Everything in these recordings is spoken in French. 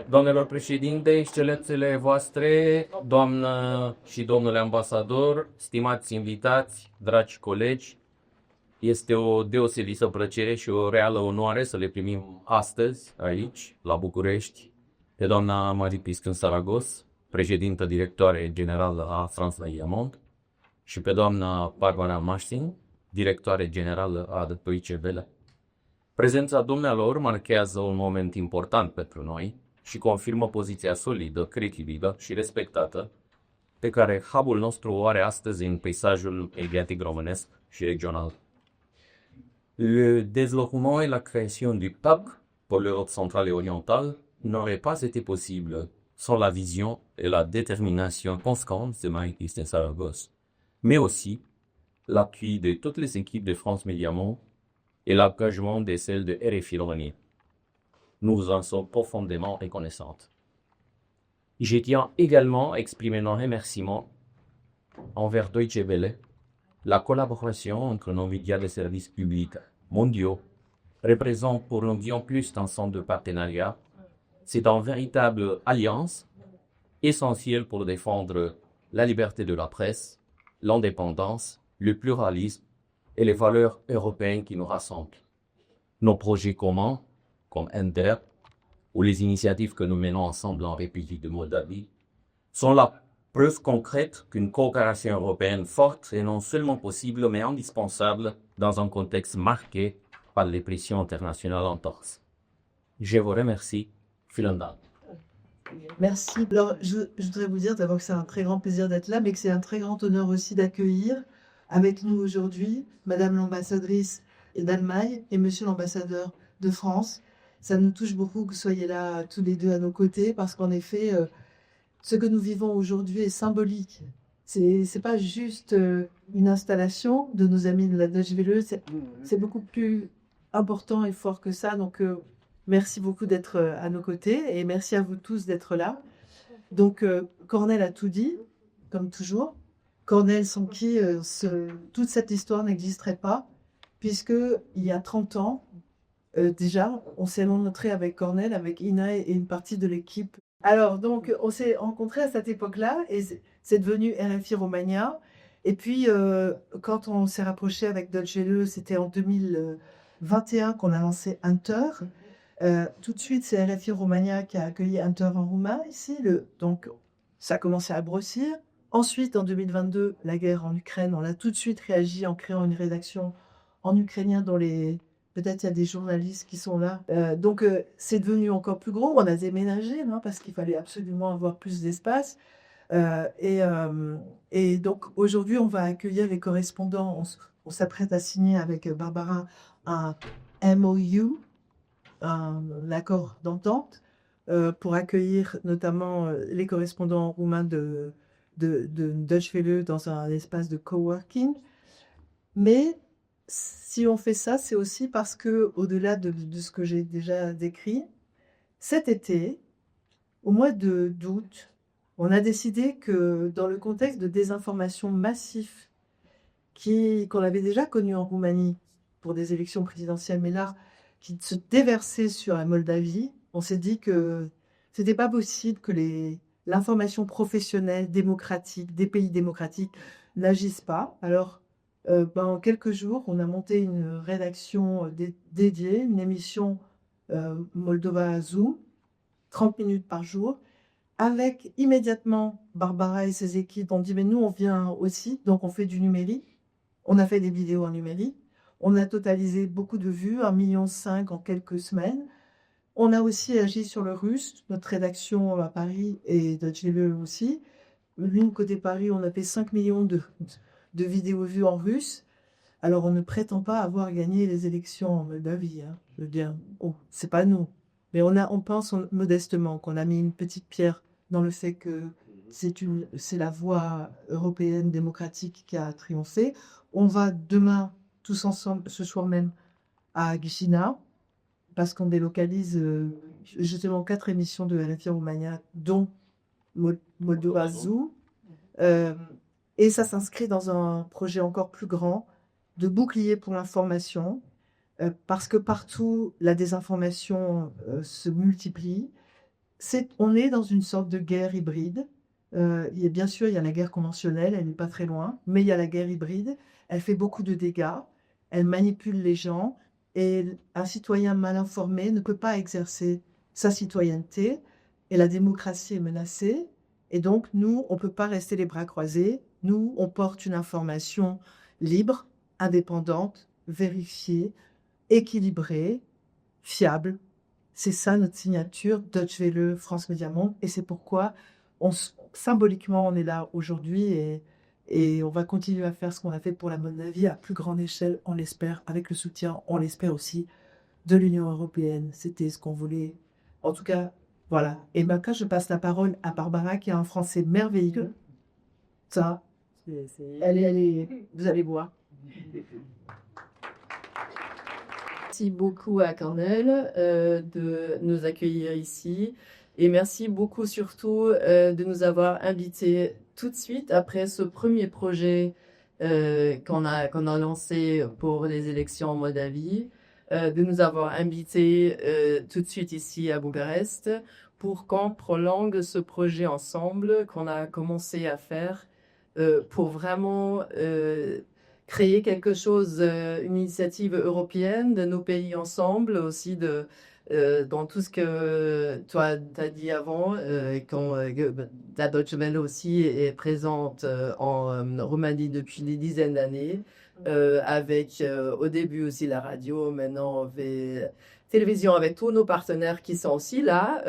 Doamnelor președinte, excelențele voastre, doamnă și domnule ambasador, stimați invitați, dragi colegi, este o deosebită plăcere și o reală onoare să le primim astăzi, aici, la București, pe doamna Marie Piscin Saragos, președintă directoare generală a France Diamond, și pe doamna Barbara Maștin, directoare generală a Deutsche Welle. Prezența dumnealor marchează un moment important pentru noi și confirmă poziția solidă, credibilă și respectată pe care hubul nostru o are astăzi în peisajul mediatic românesc și regional. Le développement et la création du PAC pour l'Europe centrale et orientale n'aurait pas été possible sans la vision et la détermination constante de Marie-Christine Saragos, mais aussi l'appui de toutes les équipes de France Média Monde et l'engagement de celles de RFI Romanie. Nous vous en sommes profondément reconnaissantes. Je tiens également à exprimer nos remerciements envers Deutsche Welle. La collaboration entre nos médias de services publics mondiaux représente pour nous bien plus d'un centre de partenariat. C'est une véritable alliance essentielle pour défendre la liberté de la presse, l'indépendance, le pluralisme et les valeurs européennes qui nous rassemblent. Nos projets communs, comme Ender, ou les initiatives que nous menons ensemble en République de Moldavie, sont la preuve concrète qu'une coopération européenne forte est non seulement possible, mais indispensable dans un contexte marqué par les pressions internationales intenses. Je vous remercie. Vielen Dank. Merci. Alors, je voudrais vous dire d'abord que c'est un très grand plaisir d'être là, mais que c'est un très grand honneur aussi d'accueillir avec nous aujourd'hui Madame l'ambassadrice d'Allemagne et Monsieur l'ambassadeur de France. Ça nous touche beaucoup que vous soyez là tous les deux à nos côtés, parce qu'en effet, ce que nous vivons aujourd'hui est symbolique. C'est pas juste une installation de nos amis de la Deutsche Welle, c'est beaucoup plus important et fort que ça. Donc, merci beaucoup d'être à nos côtés et merci à vous tous d'être là. Donc, Cornel a tout dit, comme toujours. Cornel, sans qui toute cette histoire n'existerait pas, puisque il y a 30 ans, déjà, on s'est rencontré avec Cornel, avec Ina et une partie de l'équipe. Alors, donc, on s'est rencontrés à cette époque-là et c'est devenu RFI Romagna. Et puis, quand on s'est rapproché avec Deutsche Welle, c'était en 2021 qu'on a lancé Hunter. Tout de suite, c'est RFI Romagna qui a accueilli Hunter en roumain ici. Donc, ça a commencé à grossir. Ensuite, en 2022, la guerre en Ukraine, on a tout de suite réagi en créant une rédaction en ukrainien dont peut-être il y a des journalistes qui sont là. Donc, c'est devenu encore plus gros. On a déménagé parce qu'il fallait absolument avoir plus d'espace. Et donc, aujourd'hui, on va accueillir les correspondants. On s'apprête à signer avec Barbara un MOU, un accord d'entente, pour accueillir notamment les correspondants roumains de Deutsche Welle dans un espace de coworking. Mais si on fait ça, c'est aussi parce que, au-delà de ce que j'ai déjà décrit, cet été, au mois d'août, on a décidé que dans le contexte de désinformation massif qu'on avait déjà connu en Roumanie pour des élections présidentielles, mais là, qui se déversait sur la Moldavie, on s'est dit que c'était pas possible que l'information professionnelle, démocratique, des pays démocratiques n'agissent pas. Alors, en quelques jours, on a monté une rédaction dédiée, une émission Moldova Zoom, 30 minutes par jour, avec immédiatement Barbara et ses équipes. On dit, mais nous, on vient aussi, donc on fait du numérique. On a fait des vidéos en numérique. On a totalisé beaucoup de vues, 1,5 million en quelques semaines. On a aussi agi sur le russe, notre rédaction à Paris et Deutsche Welle aussi. Nous, côté Paris, on a fait 5 millions de vidéos vues en russe. Alors, on ne prétend pas avoir gagné les élections en Moldavie. Je veux dire, c'est pas nous. Mais on pense modestement qu'on a mis une petite pierre dans le fait que c'est la voie européenne démocratique qui a triomphé. On va demain, tous ensemble, ce soir même, à Chișinău, parce qu'on délocalise justement 4 émissions de RFI Romagna, dont Moldova Zoo. Et ça s'inscrit dans un projet encore plus grand de bouclier pour l'information, parce que partout, la désinformation se multiplie. on est dans une sorte de guerre hybride. Bien sûr, il y a la guerre conventionnelle, elle n'est pas très loin, mais il y a la guerre hybride. Elle fait beaucoup de dégâts, elle manipule les gens, et un citoyen mal informé ne peut pas exercer sa citoyenneté, et la démocratie est menacée. Et donc, nous, on ne peut pas rester les bras croisés. Nous, on porte une information libre, indépendante, vérifiée, équilibrée, fiable. C'est ça notre signature, Deutsche Welle, France Média Monde, et c'est pourquoi symboliquement on est là aujourd'hui et on va continuer à faire ce qu'on a fait pour la Moldavie à plus grande échelle, on l'espère, avec le soutien, on l'espère aussi, de l'Union européenne. C'était ce qu'on voulait. En tout cas, voilà. Et maintenant, je passe la parole à Barbara qui a un français merveilleux. Ça, vous allez voir. Merci beaucoup à Cornel de nous accueillir ici et merci beaucoup surtout de nous avoir invités tout de suite après ce premier projet qu'on a lancé pour les élections en Moldavie, de nous avoir invités tout de suite ici à Bucarest pour qu'on prolonge ce projet ensemble qu'on a commencé à faire pour vraiment créer quelque chose, une initiative européenne de nos pays ensemble, aussi dans tout ce que toi t'as dit avant, quand la Deutsche Welle aussi est présente en Roumanie depuis des dizaines d'années, avec au début aussi la radio, maintenant on fait télévision avec tous nos partenaires qui sont aussi là,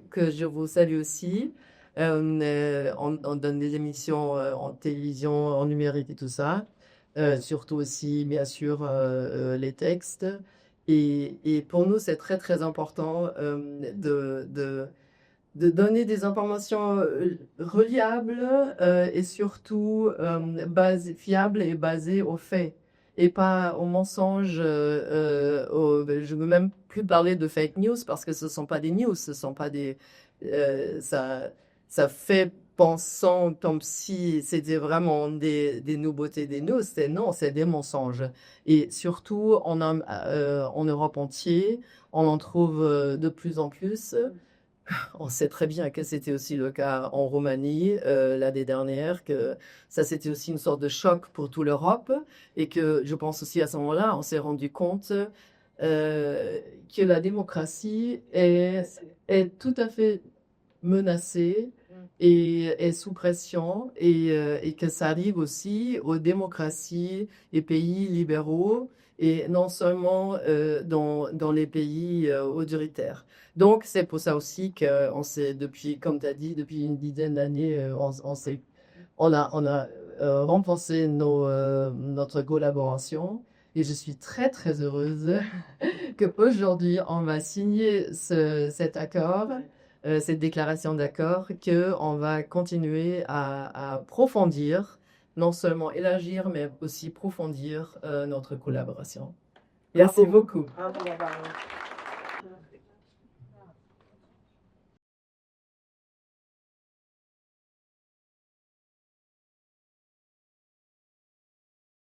que je vous salue aussi. On donne des émissions en télévision, en numérique et tout ça. Surtout aussi, bien sûr, les textes. Et pour nous, c'est très, très important de donner des informations reliables et surtout fiables et basées aux faits et pas aux mensonges. Je ne veux même plus parler de fake news parce que ce ne sont pas des news, ce sont pas des... ça fait pensant comme si c'était vraiment des nouveautés, des news. Non, c'est des mensonges. Et surtout, en Europe entière, on en trouve de plus en plus. On sait très bien que c'était aussi le cas en Roumanie l'année dernière, que ça c'était aussi une sorte de choc pour toute l'Europe et que je pense aussi à ce moment-là, on s'est rendu compte que la démocratie est tout à fait menacée et sous pression et que ça arrive aussi aux démocraties et pays libéraux et non seulement dans les pays autoritaires. Donc c'est pour ça aussi qu'on s'est depuis, comme tu as dit, depuis une dizaine d'années, on a renforcé notre collaboration et je suis très très heureuse qu'aujourd'hui on va signer cet accord. Cette déclaration d'accord qu'on va continuer à approfondir, non seulement élargir, mais aussi approfondir notre collaboration. Merci beaucoup. Bravo, Barbara.